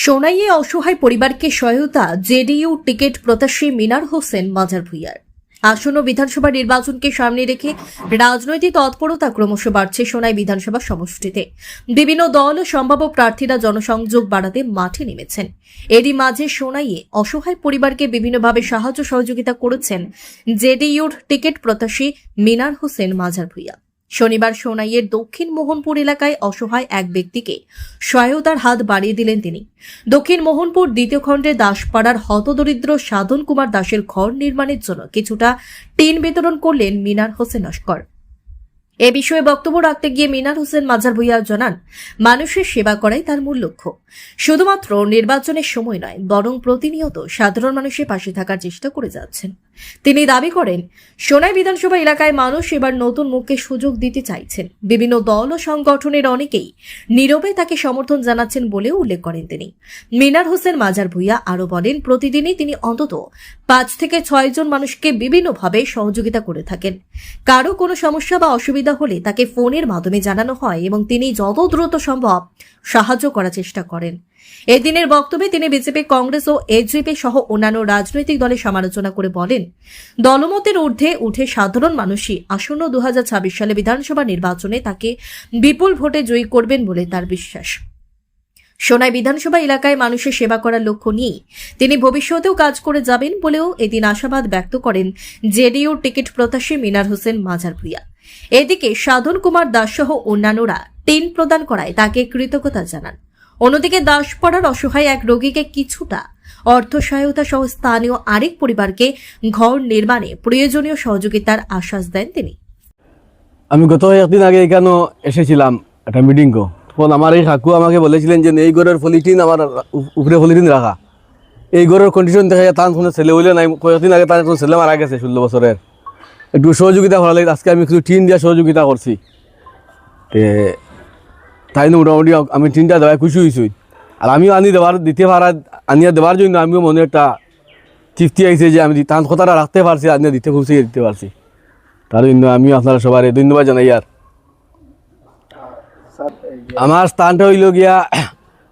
সোনাইয়ে অসহায় পরিবারকে সহায়তা জেডিইউ টিকিট প্রত্যাশী মিনার হোসেন মাজার ভূঁইয়ার। আসন্ন বিধানসভা নির্বাচনকে সামনে রেখে রাজনৈতিক তৎপরতা ক্রমশ বাড়ছে সোনাই বিধানসভা সমষ্টিতে। বিভিন্ন দল ও সম্ভাব্য প্রার্থীরা জনসংযোগ বাড়াতে মাঠে নেমেছেন। এরই মাঝে সোনাইয়ে অসহায় পরিবারকে বিভিন্নভাবে সাহায্য সহযোগিতা করেছেন জেডিইউর টিকিট প্রত্যাশী মিনার হোসেন মাজার ভূঁইয়া। শনিবার সোনাইয়ের দক্ষিণ মোহনপুর এলাকায় অসহায় এক ব্যক্তিকে সহায়তার হাত বাড়িয়ে দিলেন তিনি। দক্ষিণ মোহনপুর দ্বিতীয় খণ্ডে দাসপাড়ার হতদরিদ্র সাধন কুমার দাসের ঘর নির্মাণের জন্য কিছুটা টিন বিতরণ করলেন মিনার হোসেন লস্কর। এ বিষয়ে বক্তব্য রাখতে গিয়ে মিনার হোসেন মাজার ভূঁইয়া জানান, মানুষের সেবা করাই তার মূল লক্ষ্য। শুধুমাত্র নির্বাচনের সময় নয়, বরং প্রতিনিয়ত সাধারণ মানুষের পাশে থাকার চেষ্টা করে যাচ্ছেন। তিনি দাবি করেন, সোনাই বিধানসভা এলাকায় মানুষ এবার নতুন মুখকে সুযোগ দিতে চাইছেন। বিভিন্ন দল ও সংগঠনের অনেকেই নীরবে তাকে সমর্থন জানাচ্ছেন বলেও উল্লেখ করেন তিনি। মিনার হোসেন মাজার ভূঁইয়া আরও বলেন, প্রতিদিনই তিনি অন্তত 5 থেকে 6 জন মানুষকে বিভিন্নভাবে সহযোগিতা করে থাকেন। কারো কোনো সমস্যা বা অসুবিধা হলে তাকে ফোনের মাধ্যমে জানানো হয় এবং তিনি যত দ্রুত সম্ভব সাহায্য করার চেষ্টা করেন। এদিনের বক্তব্যে তিনি বিজেপি, কংগ্রেস ও এজেপি সহ অন্যান্য রাজনৈতিক দলের সমালোচনা করে বলেন, দলমতের ঊর্ধ্বে উঠে সাধারণ মানুষই আসন্ন 2026 সালে বিধানসভা নির্বাচনে তাকে বিপুল ভোটে জয়ী করবেন বলে তার বিশ্বাস। সোনাই বিধানসভা এলাকায় মানুষের সেবা করার লক্ষ্য নিয়ে তিনি ভবিষ্যতেও কাজ করে যাবেন বলেও এদিন আশাবাদ ব্যক্ত করেন জেডিইউর টিকিট প্রত্যাশী মিনার হোসেন মাজার ভূঁইয়া। এদিকে সাধন কুমার দাস সহ অন্যান্যরা টিন প্রদান করায় তাকে কৃতজ্ঞতা জানান। অন্যদিকে দাসপাড়ার অসহায় এক রোগীকে কিছুটা অর্থ সহায়তা সহ স্থানীয় আরেক পরিবারকে ঘর নির্মাণে প্রয়োজনীয় সহযোগিতার আশ্বাস দেন তিনি। আমি গত একদিন আগে এখানে এসেছিলাম একটা মিটিং। তখন আমার এই কাকু আমাকে বলেছিলেন যে এই ঘরের পলিথিন আমার উপরে পলিথিন রাখা, এই ঘরের কন্ডিশন দেখা যায় তার কোনো ছেলে হইলে নাই। কয়েকদিন আগে তার কোনো ছেলে মারা গেছে 16 বছরের। একটু সহযোগিতা করা লাগে, আজকে আমি কিছু টিন দিয়ে সহযোগিতা করছি। তাই না, মোটামুটি আমি টিনটা দেওয়ায় খুশি হয়েছি। আর আমিও আনিয়া দেওয়ার জন্য আমিও মনে একটা তৃপ্তি আইছে যে আমি তার কথাটা রাখতে পারছি, আনিয়া দিতে খুশি দিতে পারছি। তার জন্য আমিও আপনারা সবার ধন্যবাদ জানাই। আর আমার স্থানটা হইল গিয়া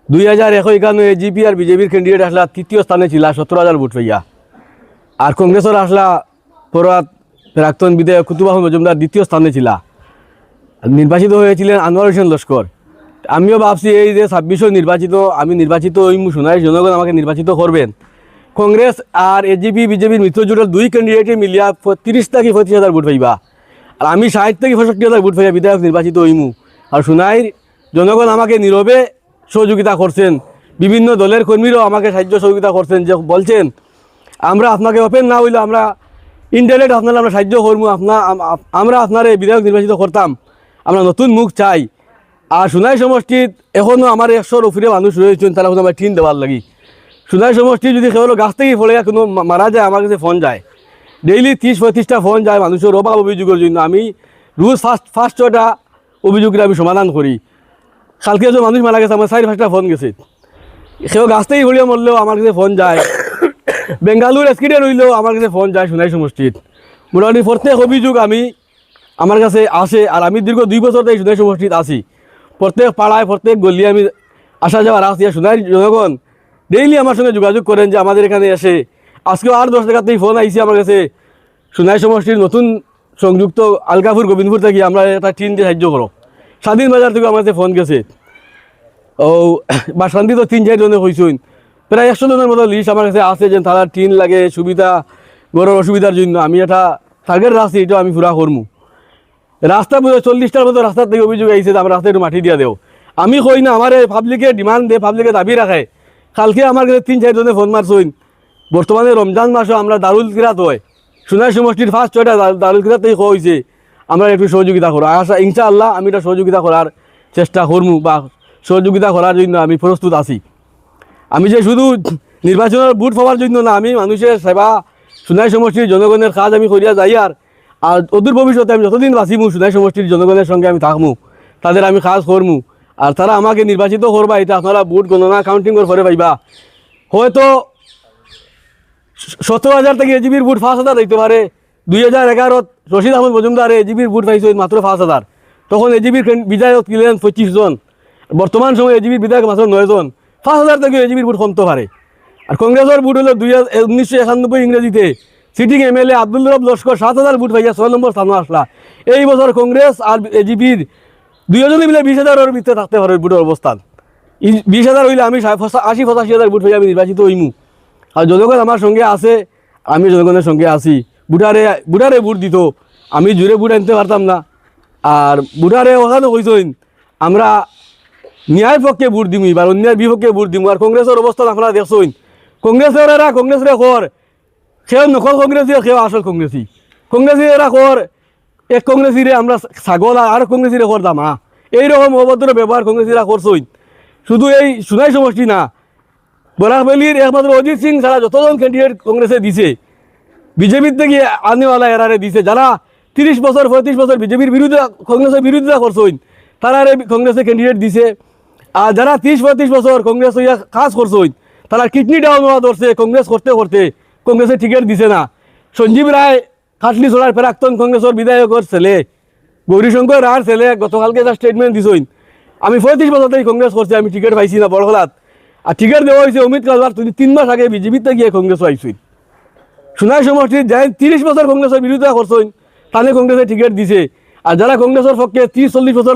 2021 এজিপি আর বিজেপির ক্যান্ডিডেট আসলা 3য় স্থানে ছিল 17,000 ভোট পাইয়া। আর কংগ্রেসের আসলা পরাত প্রাক্তন বিধায়ক কুতুব আহমদ মজুমদার 2য় স্থানে ছিল। নির্বাচিত হয়েছিলেন আনোয়ার হোসেন লস্কর। আমিও ভাবছি এই যে 26 আমি নির্বাচিত হইম, সোনাই জনগণ আমাকে নির্বাচিত করবেন। কংগ্রেস আর এজিপি বিজেপির মিত্র জোটের 2 ক্যান্ডিডেটে মিলিয়া 30 থেকে 35,000 ভোট পাইবা। আর আমি 60 থেকে 65,000 ভোট পাইয়া বিধায়ক নির্বাচিত হইমু। আর সোনাইর জনগণ আমাকে নীরবে সহযোগিতা করছেন। বিভিন্ন দলের কর্মীরাও আমাকে সাহায্য সহযোগিতা করছেন, যে বলছেন আমরা আপনাকে ওপেন না হইলে আমরা ইনডাইরেক্ট আপনারা আমরা সাহায্য করবো, আমরা আপনার বিধায়ক নির্বাচিত করতাম, আমরা নতুন মুখ চাই। আর সোনাই সমষ্টিত এখনও আমার 100-র উপরে মানুষ রয়েছেন, তারা আমার টিন দেওয়ার লাগি। সোনাই সমষ্টি যদি কেবল গাছ থেকে ফলে কোনো মারা যায়, আমার কাছে ফোন যায়, ডেইলি 30-35টা ফোন যায় মানুষের অভাব অভিযোগের জন্য। আমি রোজ ফার্স্ট 6টা অভিযোগের আমি সমাধান করি। কালকে যে মানুষ মারা গেছে, আমার 4-5টা ফোন গেছে। সেও গাছ থেকে হলিয়া মরলেও আমার কাছে ফোন যায়। বেঙ্গালুর এক্সিডেন্ট হইলেও আমার কাছে ফোন যায় সোনাই সমষ্টিত। মোটামুটি প্রত্যেক অভিযোগ আমার কাছে আসে। আর আমি দীর্ঘ 2 বছর থেকে সোনাই সমষ্টিত আছি। প্রত্যেক পাড়ায় প্রত্যেক গলি আমি আসা যাওয়া রাখছি। সোনাই জনগণ ডেইলি আমার সঙ্গে যোগাযোগ করেন যে আমাদের এখানে এসে। আজকেও আর 10 টাকা থেকে ফোন আইসি আমার কাছে, সোনাই সমষ্টির নতুন সংযুক্ত আলকাপুর গোবিন্দপুর থেকে আমরা একটা টিন দিয়ে সাহায্য করো। স্বাধীন বাজার থেকে আমার কাছে ফোন গেছে। বা শান্তি তো 3-4 জনে হয়েছেন, প্রায় 100 জনের মতো লিস্ট আমার কাছে আছে যে তারা টিন লাগে সুবিধা ঘরের অসুবিধার জন্য। আমি একটা টার্গেট রাখছি, এটা আমি পুরা করবো। রাস্তা 40টার মতো রাস্তার থেকে অভিযোগ আইসে আমরা রাস্তায় একটু মাটি দিয়ে দেও। আমি কই না, আমার পাবলিকে ডিমান্ড দেয়, পাবলিকে দাবি রাখে। কালকে আমার কাছে 3-4 জনে ফোন মারছেন। বর্তমানে রমজান মাসও আমরা দারুল কিরাত হয়, সোনাই সমষ্টির ফার্স্ট 6টা দারুল কিরাত থেকে হয়েছে, আমরা একটু সহযোগিতা করো। আশা ইনশাআল্লাহ আমি এটা সহযোগিতা করার চেষ্টা করবো, বা সহযোগিতা করার জন্য আমি প্রস্তুত আছি। আমি যে শুধু নির্বাচনের ভোট পাওয়ার জন্য না, আমি মানুষের সেবা, সোনাই সমষ্টির জনগণের কাজ আমি করিয়া যাই। আর অদূর ভবিষ্যতে আমি যতদিন বাঁচিমু সোনাই সমষ্টির জনগণের সঙ্গে আমি থাকবো, তাদের আমি কাজ করবো। আর তারা আমাকে নির্বাচিত করবা, এটা আপনারা ভোট গণনা কাউন্টিং করে পাইবা। হয়তো 17,000 থেকে এজিবির ভোট 5,000 দিতে পারে। 2011 রশিদ আহমদ মজুমদার এজিবির ভোট পাইছে মাত্র 5,000। তখন এজিবির বিধায়ক ছিলেন 25 জন। বর্তমান সময়ে এজিবির বিধায়ক মাত্র 9 জন। 5,000 থেকে এজিপির ভোট কমতে পারে। আর কংগ্রেসের ভোট হলো 1991 ইংরেজিতে সিটিং এমএলএ আব্দুল রব লস্কর 7,000 ভোট পাইয়া 6 নম্বর স্থানে আসলা। এই বছর কংগ্রেস আর এজিপির দুজনে মিলে 20,000-এর ভিতরে থাকতে পারে ভোটের অবস্থান। 20,000 হইলে আমি 80-85,000 ভোট পাইয়া আমি নির্বাচিত হইমু। আর জনগণ আমার সঙ্গে আছে, আমি জনগণের সঙ্গে আছি। বুড়ারে ভোট দিত, আমি জোরে ভোট আনতে পারতাম না। আর বুড়ারে ওখানে কইসইন আমরা ন্যায় পক্ষে ভোট দিমু, এবার অন্যায়ের বিপক্ষে ভোট দিমু। আর কংগ্রেসের অবস্থান আপনারা দেখছইন, কংগ্রেসের এরা কংগ্রেসরে কর, সেও নকল কংগ্রেসী, সেও আসল কংগ্রেসী। কংগ্রেসী এরা কর, এক কংগ্রেসীরে আমরা ছাগল আর কংগ্রেসীরে কর দামা, এইরকম অভদ্র ব্যবহার কংগ্রেসীরা করছইন। শুধু এই সোনাই সমষ্টি না, বরাকবেলির একমাত্র অজিত সিং ছাড়া যতজন ক্যান্ডিডেট কংগ্রেসে দিছে, বিজেপির থেকে আনেওয়ালা এরারে দিছে। যারা 30 বছর 35 বছর বিজেপির বিরুদ্ধে কংগ্রেসের বিরোধিতা করছইন, তারা কংগ্রেসে ক্যান্ডিডেট দিছে। আর যারা 30-35 বছর কংগ্রেস হইয়া কাজ করছইন, তারা কিডনি ডাউন হওয়া ধরছে কংগ্রেস করতে করতে, কংগ্রেসে টিকিট দিছে না। সঞ্জীব রায় কাটলি ছড়ার প্রাক্তন কংগ্রেসের বিধায়কের ছেলে, গৌরীশঙ্কর রায়ের ছেলে গতকালকে যা স্টেটমেন্ট দিছইন, আমি 35 বছর থেকে কংগ্রেস করছি, আমি টিকিট পাইছি না বড়খলাত। আর টিকিট দেওয়া হয়েছে অমিত কালবার, তুমি 3 মাস আগে বিজেপিতে গিয়ে কংগ্রেস আইসইন। সোনাই সমষ্টির যাই 30 বছর কংগ্রেসের বিরোধিতা করছইন, তাহলে কংগ্রেসে টিকিট দিছে। আর যারা কংগ্রেসের পক্ষে 30-40 বছর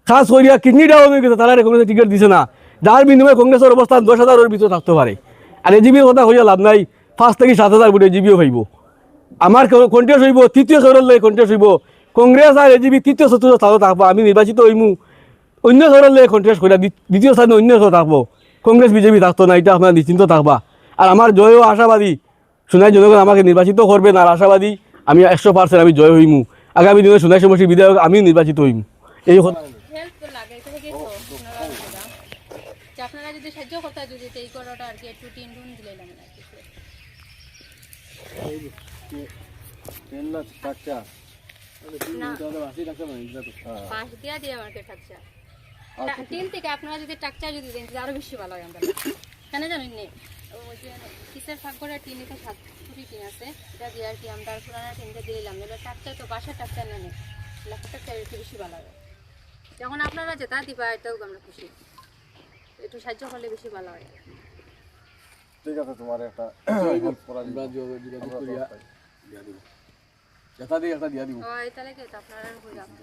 কাজ করিয়া কিডনি ডাউন হয়ে গেছে, তারা কংগ্রেসে টিকিট দিছে না। যার বিনিময়ে কংগ্রেসের অবস্থান 10,000-এর ভিতরে থাকতে পারে। আর এজিবির কথা হইয়া লাভ নাই, 5 থেকে 7,000 ভোট এজিবিও পাইব। আমার কন্টেস্ট হইব, তৃতীয় শহরের লাগে কন্টেস্ট হইব, কংগ্রেস আর এজিবি তৃতীয় চতুর্থ স্থানে থাকবো, আমি নির্বাচিত হইমু। অন্য শহরের লাগে কন্টেস্ট করিয়া দ্বিতীয় স্থানে অন্য শহর থাকবো, কংগ্রেস বিজেপি থাকতো না, এটা আপনার নিশ্চিন্ত থাকবা। আর আমার জয়ও আশাবাদী, সোনাই জনগণ আমাকে নির্বাচিত করবেন, আর আশাবাদী আমি 100% আমি জয় হইমু। আগামী দিনে সোনাই সমষ্টির বিধায়ক আমি নির্বাচিত হইমু। এই কথা আপনারা যদি সাহায্য করতে যদি এই করাটা আর কি একটু টিন টুন দিলে পাঁচ দিয়া দিয়ে আমাকে থাকছে টিন থেকে আপনারা যদি টাকচা যদি দেন আরো বেশি ভালো হয়। আমরা কেন জানেন নি, ওই যে কিসের ফাঁক করে টিনে তো 7 ফুটি টিন আছে, এটা দিয়ে আর কি আমরা পুরানা টিনটা দিলাম। এবার টাকচা তো বাসার টাকচা না নেই, টাকচা একটু বেশি ভালো হবে। যখন আপনারা যেটা দিবা এটাও আমরা খুশি, একটু সাহায্য করলে বেশি ভালো হয়। ঠিক আছে, তোমার একটা দিয়া দিব। ও এটা লাগে তো আপনারা হয়ে যাবে।